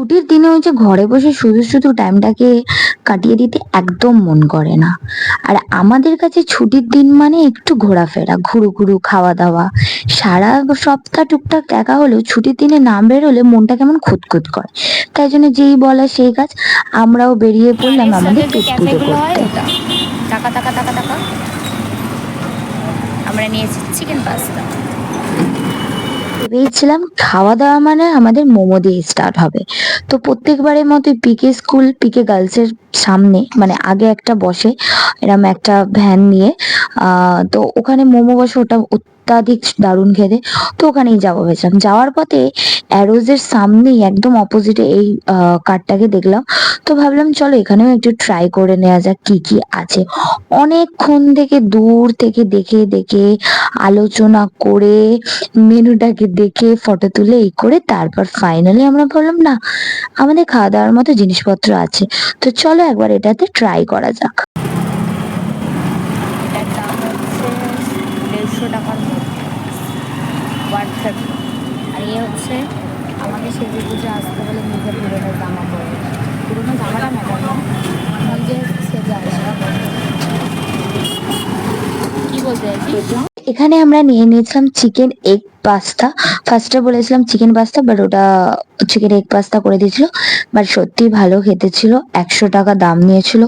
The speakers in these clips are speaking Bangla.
ছুটির দিনে ওই যে ঘরে বসে শুধু শুধু টাইমটাকে কাটিয়ে দিতে একদম মন করে না। আর আমাদের কাছে ছুটির দিন মানে একটু ঘোরাফেরা, ঘুরু ঘুরু, খাওয়া দাওয়া। সারা সপ্তাহ টুকটাক দেখা হলেও ছুটির দিনে না বেরোলে মনটা কেমন খুঁতখুঁত করে। তাই জন্য যেই বলা সেই কাজ, আমরাও বেরিয়ে পড়লাম আমাদের পেট পুজো করতে। টাকা টাকা টাকা টাকা আমরা নিয়েছি চিকেন পাস্তা। ভেবেছিলাম খাওয়া দাওয়া মানে আমাদের মোমো দিয়ে স্টার্ট হবে। তো প্রত্যেকবারের মতোই পিকে স্কুল, পিকে গার্লসের সামনে মানে আগে একটা বসে এরম একটা ভ্যান নিয়ে। তো ওখানে মোমো বসে, ওটা অত্যাধিক দারুণ খেতে। তো ওখানেই যাবো ভেবেছিলাম। যাওয়ার পথে অ্যারোজের সামনেই একদম অপোজিটে এই কার্টটাকে দেখলাম। তো ভাবলাম চলো এখানেও একটু ট্রাই করে নেওয়া যাক কি কি আছে। অনেকক্ষণ থেকে দূর থেকে দেখে দেখে আলোচনা করে মেনুটাকে দেখে ফটো তুলে এই করে তারপর ফাইনালি আমরা বললাম না, আমাদের খাওয়া দাওয়ার মতো জিনিসপত্র আছে, তো চলো একবার এটাতে ট্রাই করা যাক। এটার দাম হচ্ছে 150 টাকার মধ্যে, 130। আর ইয়ে হচ্ছে আমাকে সেজে গুজে আসতে বলে নিজে পুরোনো জামা পরে, পুরোনো জামাটা ম্যাটার না, নিজে সেজে আসা। কি বলতে চাইছি? এখানে আমরা নিয়ে নিয়েছিলাম চিকেন এগ পাস্তা। ফার্স্টে বলেছিলাম চিকেন পাস্তা, বাট ওটা চিকেন এগ পাস্তা করে দিয়েছিল। বাট সত্যি ভালো খেতে ছিল, 100 টাকা দাম নিয়েছিল।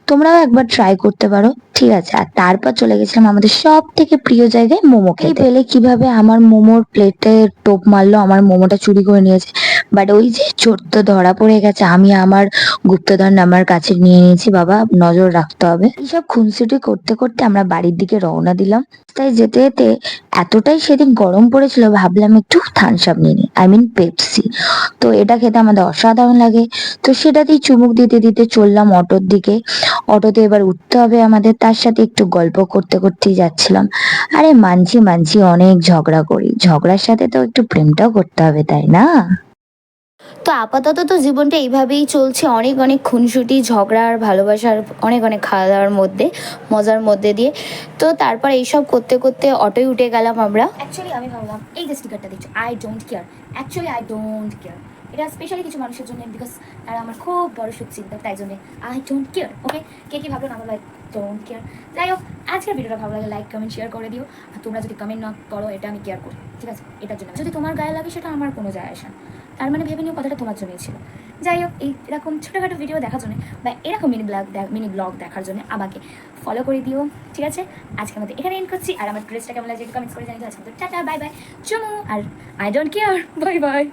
তোমরাও একবার ট্রাই করতে পারো, ঠিক আছে। আর তারপর চলে গেছিলাম আমাদের সব থেকে প্রিয় জায়গায় মোমো খেতে। পেলে কিভাবে আমার মোমোর প্লেটে টোপ মারলো, আমার মোমোটা চুরি করে নিয়েছে। বাট ওই যে চোর তো ধরা পড়ে গেছে, আমি আমার গুপ্তধন আমার কাছে নিয়ে নিয়েছি। বাবা, নজর রাখতে হবে। এইসব খুনসুটি করতে করতে আমরা বাড়ির দিকে রওনা দিলাম। তাই যেতে যেতে এতটাই সেদিন গরম পড়েছিল, ভাবলাম একটু থামস আপ নিয়ে নিই, আই মিন পেপসি। তো এটা খেতে আমাদের অসাধারণ লাগে। তো সেটাতেই চুমুক দিতে দিতে চললাম অটোর দিকে। অটোতে এবার উঠতে হবে আমাদের, তার সাথে একটু গল্প করতে করতেই যাচ্ছিলাম। আরে মানছি মানছি অনেক ঝগড়া করি, ঝগড়ার সাথে তো একটু প্রেমটাও করতে হবে, তাই না? তো আপাতত তো জীবনটা এইভাবেই চলছে, অনেক অনেক খুনসুটি, ঝগড়া আর ভালোবাসার, অনেক অনেক খাওয়া দাওয়ার মধ্যে, মজার মধ্যে দিয়ে। তো তারপর এইসব করতে করতে অটোয় উঠে গেলাম আমরা। অ্যাকচুয়ালি আমি ভাবলাম এই যে স্টিকারটা দেখছো, I don't care, actually I don't care, এটা স্পেশালি কিছু মানুষের জন্য, বিকজ তারা আমার খুব বড় শুভচিন্তক, তাই জন্য আই ডোন্ট কেয়ার। ওকে, কে কি ভাবলো না ভাবলো, আই ডোন্ট কেয়ার। যাই হোক, আজকের ভিডিওটা ভালো লাগে লাইক কমেন্ট শেয়ার করে দিও। আর তোমরা যদি কমেন্ট না করো, এটা আমি কেয়ার করি, ঠিক আছে? এটার জন্য যদি তোমার গায়ে লাগে সেটা আমার কোনো যায় আসে না। তার মানে ভেবে নিও কথাটা তোমার জন্যই ছিল। যাই হোক, এরকম ছোটোখাটো ভিডিও দেখার জন্য বা এরকম মিনি ব্লগ দেখার জন্য আমাকে ফলো করে দিও, ঠিক আছে? আজকে আমাদের এখানে এন্ড করছি। আর আমার ড্রেসটা কেমন লাগছে একটু কমেন্টস করে জানিয়ে। আজকে তো টাটা, বাই বাই, চুমু, আর I don't care, bye by.